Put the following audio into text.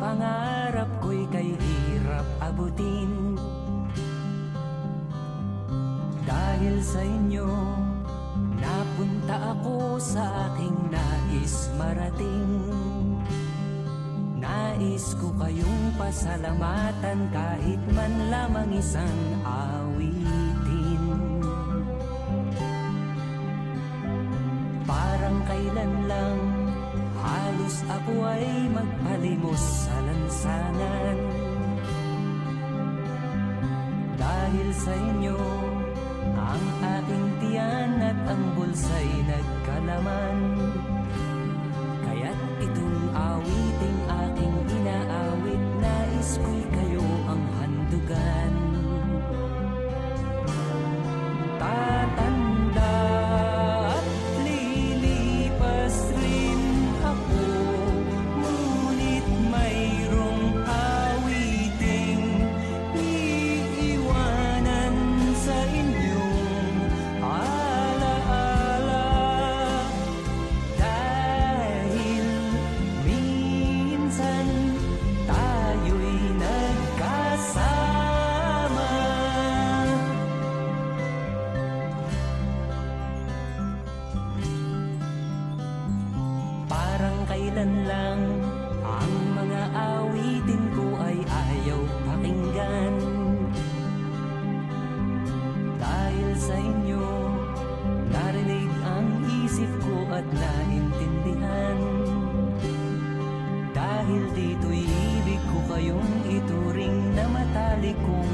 pangarap ko'y kay hirap abutin. Dahil sa inyo, napunta ako sa aking nais marating. Nais ko kayong pasalamatan kahit man lamang isang awitin. Parang kailan lang halos ako ay magpalimos sa lansangan. Dahil sa inyo, ang aking tiyan at ang bulsa'y nagkalaman. Kaya't itong awiting aking inaawit, nais ko'y kayo ang handugan. Tatanda at lilipas rin ako, ngunit mayroong awiting iiwanan sa inyong alaala. Dahil minsan tayo'y nagkasama. Parang kailan lang ang mga awitin ko ay ayaw pakinggan. Dahil sa inyo, narinig ang isip ko at naintindihan. Dahil dito'y ibig ko kayong ituring na matalik kong